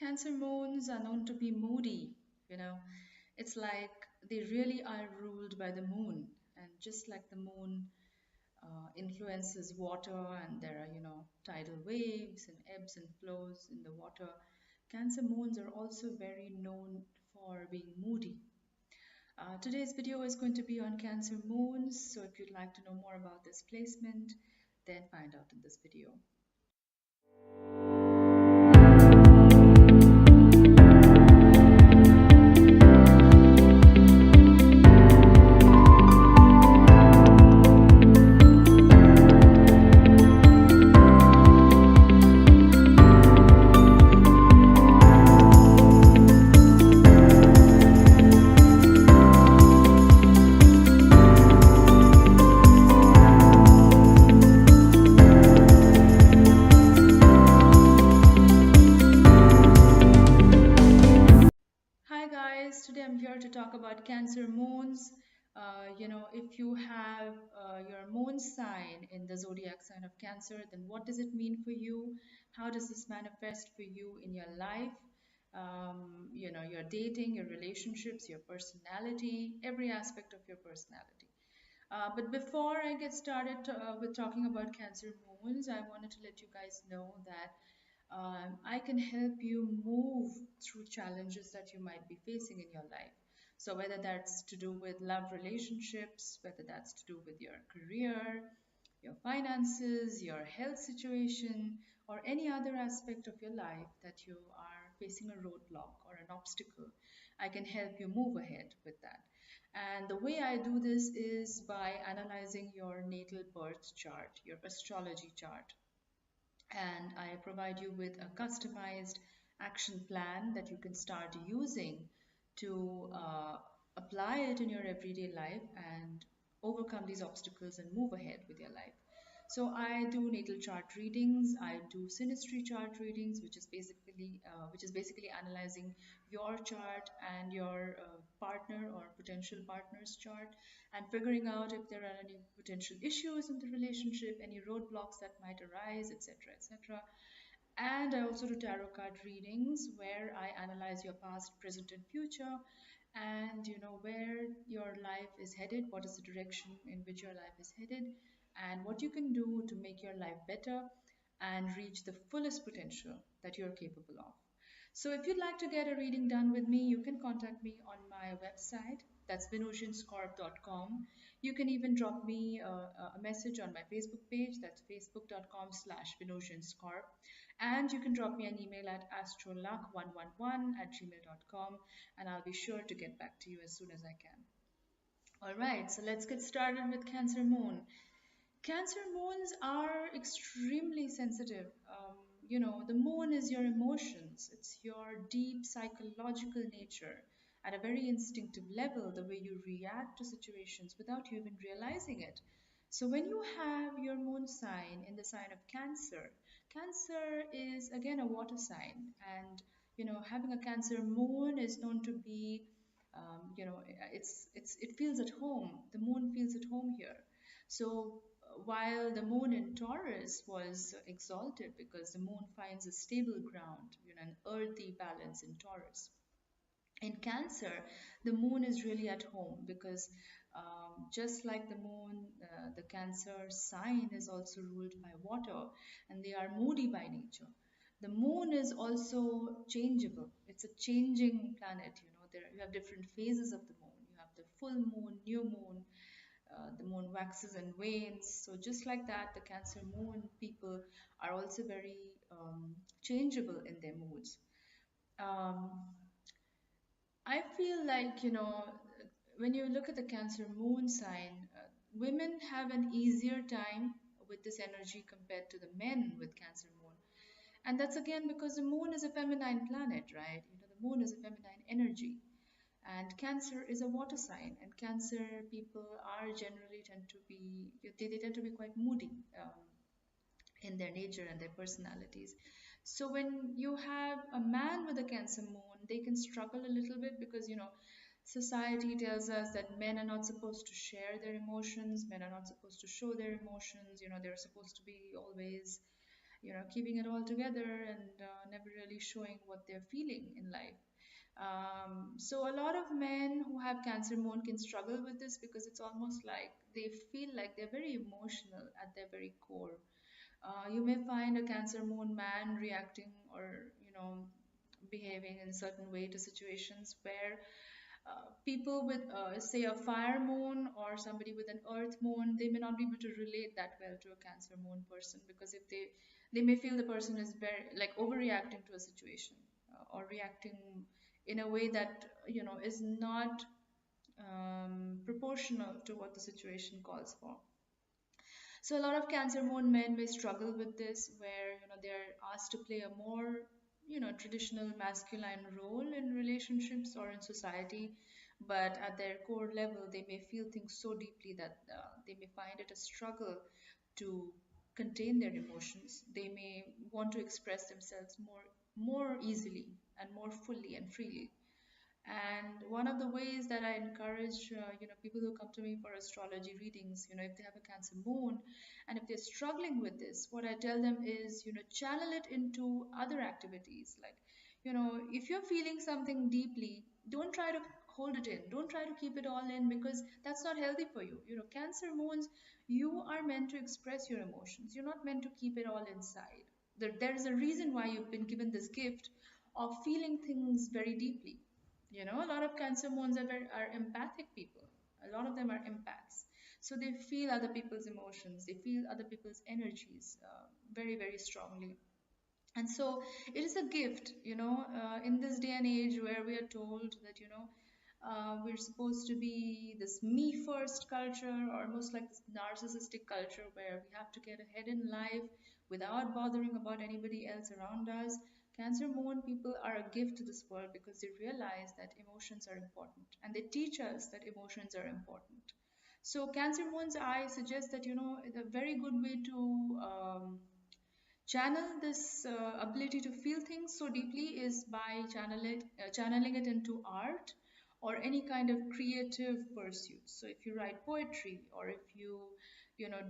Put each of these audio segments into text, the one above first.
Cancer moons are known to be moody, you know. It's like they really are ruled by the moon. And just like the moon influences water, and there are, tidal waves and ebbs and flows in the water, Cancer moons are also very known for being moody. Today's video is going to be on Cancer moons, so if you'd like to know more about this placement, then find out in this video. Hi guys, today I'm here to talk about Cancer moons. If you have your moon sign in the zodiac sign of Cancer, then what does it mean for you? How does this manifest for you in your life? Your dating, your relationships, your personality, every aspect of your personality. But before I get started with talking about Cancer moons, I wanted to let you guys know that I can help you move through challenges that you might be facing in your life. So, whether that's to do with love relationships, whether that's to do with your career, your finances, your health situation, or any other aspect of your life that you are facing a roadblock or an obstacle, I can help you move ahead with that. And the way I do this is by analyzing your natal birth chart, your astrology chart, and I provide you with a customized action plan that you can start using to apply it in your everyday life and overcome these obstacles and move ahead with your life. So I do natal chart readings. I do synastry chart readings, which is basically analyzing your chart and your partner or potential partner's chart, and figuring out if there are any potential issues in the relationship, any roadblocks that might arise, etc., etc. And I also do tarot card readings where I analyze your past, present, and future, and where your life is headed, what is the direction in which your life is headed, and what you can do to make your life better and reach the fullest potential that you're capable of. So if you'd like to get a reading done with me, you can contact me on my website. That's venusianscorp.com. You can even drop me a message on my Facebook page. That's facebook.com/venusianscorp. And you can drop me an email at astroluck111@gmail.com, and I'll be sure to get back to you as soon as I can. All right, so let's get started with Cancer Moon. Cancer moons are extremely sensitive. The moon is your emotions, it's your deep psychological nature. At a very instinctive level, the way you react to situations without you even realizing it. So, when you have your moon sign in the sign of Cancer, Cancer is again a water sign, and having a Cancer moon is known to be, it feels at home. The moon feels at home here. So while the moon in Taurus was exalted because the moon finds a stable ground, an earthy balance in Taurus. In Cancer, the moon is really at home because just like the moon, the Cancer sign is also ruled by water, and they are moody by nature. The moon is also changeable. It's a changing planet. You have different phases of the moon. You have the full moon, new moon, the moon waxes and wanes. So, just like that, the Cancer moon people are also very changeable in their moods. Um, I feel like, when you look at the Cancer moon sign, women have an easier time with this energy compared to the men with Cancer moon. And that's again because the moon is a feminine planet, right? The moon is a feminine energy. And Cancer is a water sign, and Cancer people are generally they tend to be quite moody in their nature and their personalities. So when you have a man with a Cancer moon, they can struggle a little bit because society tells us that men are not supposed to share their emotions, men are not supposed to show their emotions. They're supposed to be always keeping it all together and never really really showing what they're feeling in life. So a lot of men who have Cancer moon can struggle with this because it's almost like they feel like they're very emotional at their very core. You may find a Cancer moon man reacting or behaving in a certain way to situations where people with say a fire moon or somebody with an earth moon, they may not be able to relate that well to a Cancer moon person, because if they may feel the person is very like overreacting to a situation, or reacting in a way that is not proportional to what the situation calls for. So a lot of Cancer moon men may struggle with this, where they're asked to play a more traditional masculine role in relationships or in society, but at their core level, they may feel things so deeply that they may find it a struggle to contain their emotions. They may want to express themselves more easily and more fully and freely. And one of the ways that I encourage, people who come to me for astrology readings, if they have a Cancer moon, and if they're struggling with this, what I tell them is, channel it into other activities. Like, if you're feeling something deeply, don't try to hold it in. Don't try to keep it all in, because that's not healthy for you. Cancer moons, you are meant to express your emotions. You're not meant to keep it all inside. There is a reason why you've been given this gift of feeling things very deeply. A lot of Cancer moons are empathic people. A lot of them are empaths. So they feel other people's emotions, they feel other people's energies very, very strongly. And so it is a gift, in this day and age where we are told that, we're supposed to be this me first culture, or almost like this narcissistic culture where we have to get ahead in life without bothering about anybody else around us. Cancer moon people are a gift to this world because they realize that emotions are important, and they teach us that emotions are important. So Cancer moons, I suggest that, a very good way to channel this ability to feel things so deeply is by channeling it into art or any kind of creative pursuits. So if you write poetry, or if you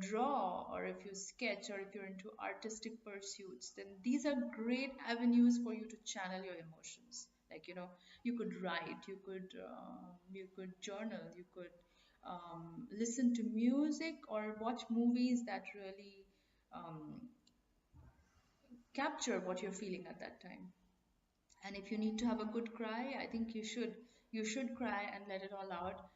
draw, or if you sketch, or if you're into artistic pursuits, then these are great avenues for you to channel your emotions. Like, you could write, you could journal, you could listen to music or watch movies that really um, capture what you're feeling at that time. And if you need to have a good cry, I think you should cry and let it all out,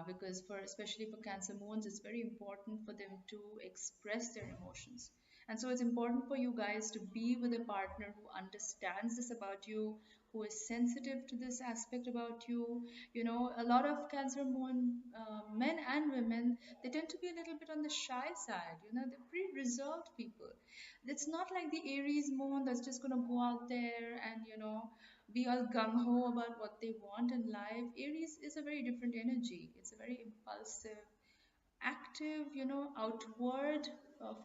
because for especially for Cancer moons, it's very important for them to express their emotions. And so it's important for you guys to be with a partner who understands this about you, who is sensitive to this aspect about you. A lot of Cancer moon men and women, they tend to be a little bit on the shy side. They're pretty reserved people. It's not like the Aries moon that's just going to go out there and, be all gung ho about what they want in life. Aries is a very different energy. It's a very impulsive, active, outward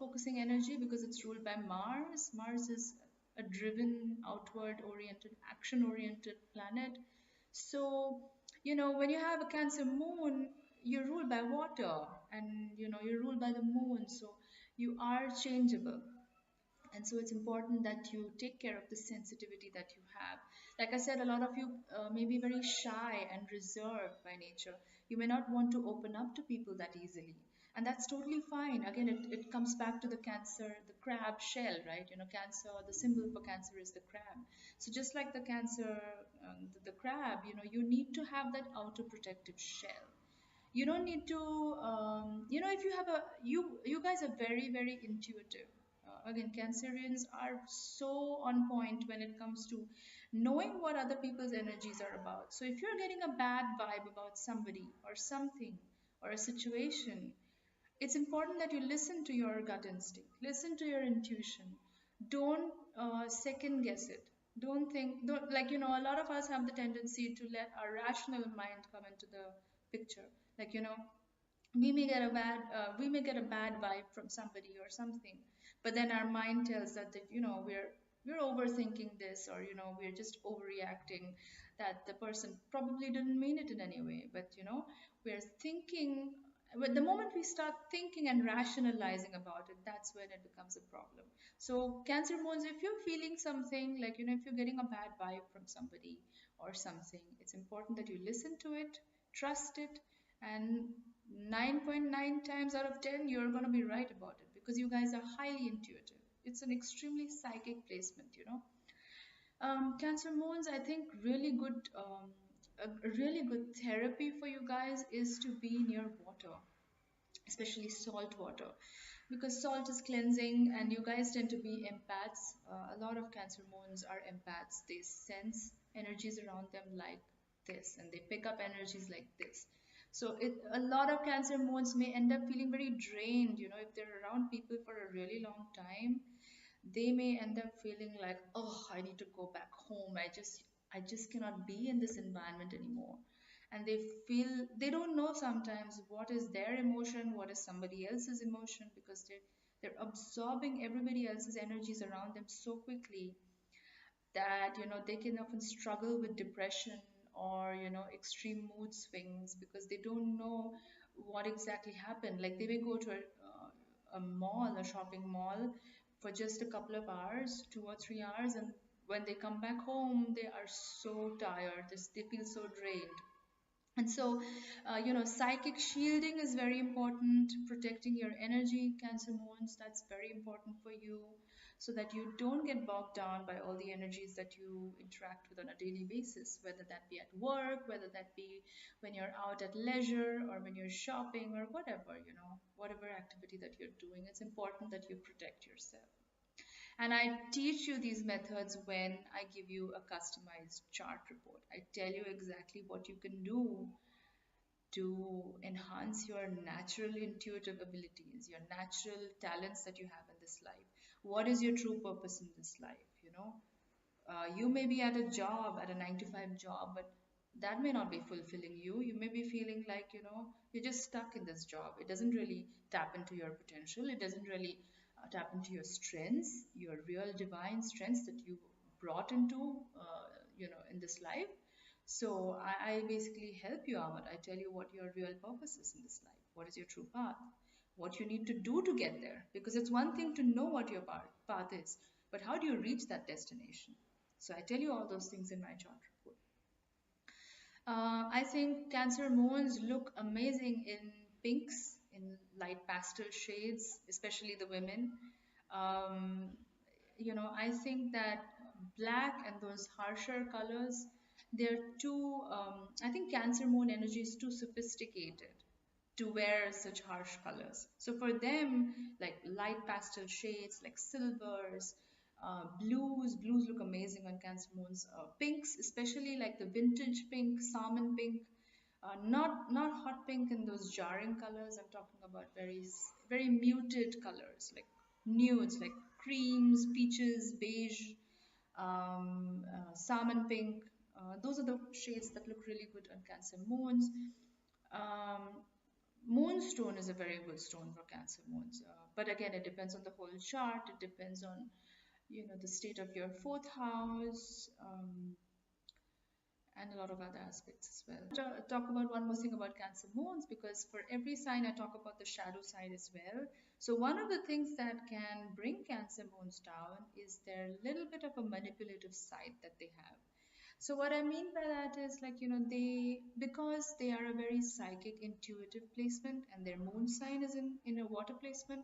focusing energy, because it's ruled by Mars. Mars is a driven, outward oriented, action oriented planet. So, when you have a Cancer moon, you're ruled by water, and you're ruled by the moon. So you are changeable. And so it's important that you take care of the sensitivity that you have. Like I said, a lot of you may be very shy and reserved by nature. You may not want to open up to people that easily, and that's totally fine. Again, it comes back to the Cancer, the crab shell, right? Cancer, the symbol for Cancer is the crab. So just like the Cancer, the crab, you need to have that outer protective shell. You don't need to, if you have a you guys are very, very intuitive. Again, Cancerians are so on point when it comes to knowing what other people's energies are about. So if you're getting a bad vibe about somebody or something or a situation, it's important that you listen to your gut instinct, listen to your intuition. Don't second guess it. Don't, like, a lot of us have the tendency to let our rational mind come into the picture. Like, we may get a bad vibe from somebody or something, but then our mind tells that we're overthinking this, or we're just overreacting, that the person probably didn't mean it in any way, but we're thinking But the moment we start thinking and rationalizing about it, that's when it becomes a problem. So Cancer moons, if you're feeling something like, if you're getting a bad vibe from somebody or something, it's important that you listen to it, trust it, and 9.9 times out of 10 you're going to be right about it, because you guys are highly intuitive. It's an extremely psychic placement. Cancer moons, I think a really good therapy for you guys is to be near water, especially salt water, because salt is cleansing and you guys tend to be empaths. A lot of Cancer moons are empaths. They sense energies around them like this, and they pick up energies like this. So a lot of Cancer moons may end up feeling very drained, if they're around people for a really long time. They may end up feeling like, oh, I need to go back home. I just cannot be in this environment anymore. And they don't know sometimes what is their emotion, what is somebody else's emotion, because they're absorbing everybody else's energies around them so quickly that they can often struggle with depression or extreme mood swings, because they don't know what exactly happened. Like, they may go to a mall, a shopping mall, for just a couple of hours, 2 or 3 hours, and when they come back home they are so tired, they feel so drained. And so, psychic shielding is very important. Protecting your energy, Cancer moons, that's very important for you, so that you don't get bogged down by all the energies that you interact with on a daily basis, whether that be at work, whether that be when you're out at leisure, or when you're shopping, or whatever activity that you're doing. It's important that you protect yourself. And I teach you these methods when I give you a customized chart report. I tell you exactly what you can do to enhance your natural intuitive abilities, your natural talents that you have in this life. What is your true purpose in this life? You may be at a job, at a 9 to 5 job, but that may not be fulfilling you. You may be feeling like, you're just stuck in this job. It doesn't really tap into your potential. It doesn't really tap into your strengths, your real divine strengths that you brought into, in this life. So I basically help you out. I tell you what your real purpose is in this life. What is your true path? What you need to do to get there. Because it's one thing to know what your path is, but how do you reach that destination? So I tell you all those things in my chart report. I think Cancer moons look amazing in pinks, in light pastel shades, especially the women. Um, I think that black and those harsher colors, they're too, I think Cancer moon energy is too sophisticated to wear such harsh colors. So for them, like light pastel shades, like silvers, blues look amazing on Cancer moons. Pinks, especially like the vintage pink, salmon pink, not hot pink in those jarring colors. I'm talking about very muted colors, like nudes, like creams, peaches, beige, salmon pink. Those are the shades that look really good on Cancer moons. Um, Moonstone is a very good stone for Cancer moons, but again, it depends on the whole chart. It depends on the state of your fourth house, and a lot of other aspects as well. Talk about one more thing about Cancer moons, because for every sign I talk about the shadow side as well. So one of the things that can bring Cancer moons down is their little bit of a manipulative side that they have. So what I mean by that is, like, because they are a very psychic, intuitive placement, and their moon sign is in a water placement,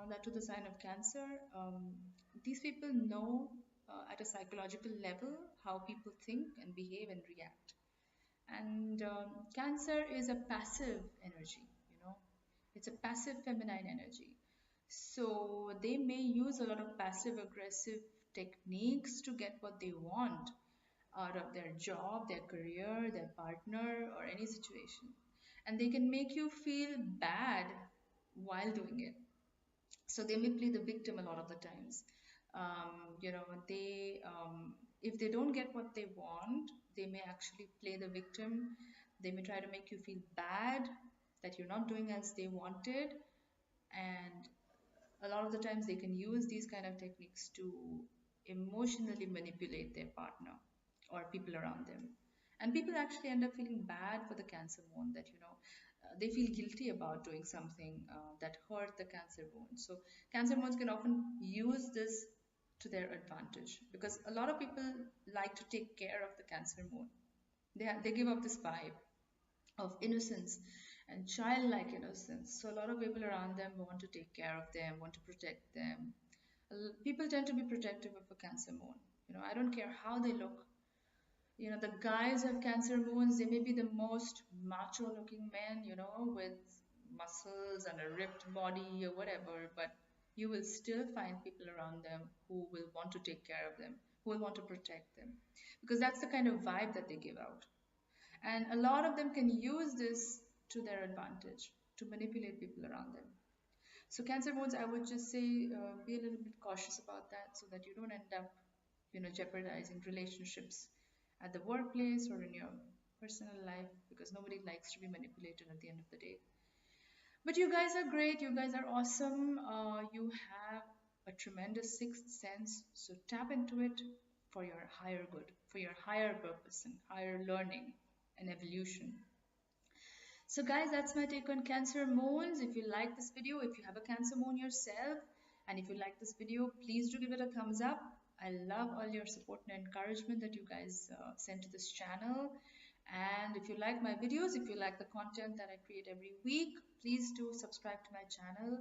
that to the sign of Cancer. These people know, at a psychological level, how people think and behave and react. And Cancer is a passive energy, it's a passive feminine energy. So they may use a lot of passive aggressive techniques to get what they want out of their job, their career, their partner, or any situation. And they can make you feel bad while doing it. So they may play the victim a lot of the times. If they don't get what they want, they may actually play the victim. They may try to make you feel bad that you're not doing as they wanted. And a lot of the times they can use these kind of techniques to emotionally manipulate their partner or people around them. And people actually end up feeling bad for the Cancer moon, that they feel guilty about doing something that hurt the Cancer moon. So Cancer moons can often use this to their advantage because a lot of people like to take care of the Cancer moon. They give up this vibe of innocence and childlike innocence. So a lot of people around them want to take care of them, want to protect them. People tend to be protective of a Cancer moon. I don't care how they look. The guys of Cancer moons, they may be the most macho looking men, with muscles and a ripped body or whatever, but you will still find people around them who will want to take care of them, who will want to protect them, because that's the kind of vibe that they give out. And a lot of them can use this to their advantage to manipulate people around them. So Cancer moons, I would just say, be a little bit cautious about that so that you don't end up, jeopardizing relationships at the workplace or in your personal life, because nobody likes to be manipulated at the end of the day. But you guys are great. You guys are awesome. You have a tremendous sixth sense. So tap into it for your higher good, for your higher purpose and higher learning and evolution. So guys, that's my take on Cancer moons. If you like this video, if you have a Cancer moon yourself, and if you like this video, please do give it a thumbs up. I love all your support and encouragement that you guys send to this channel. And if you like my videos, if you like the content that I create every week, please do subscribe to my channel.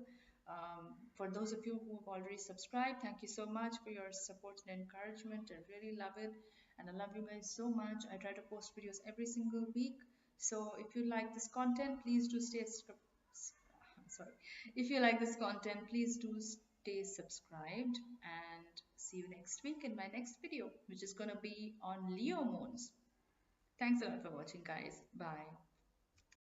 For those of you who have already subscribed, thank you so much for your support and encouragement. I really love it. And I love you guys so much. I try to post videos every single week. So if you like this content, please do sorry. If you like this content, please do stay subscribed and see you next week in my next video, which is going to be on Leo moons. Thanks a lot for watching, guys. Bye.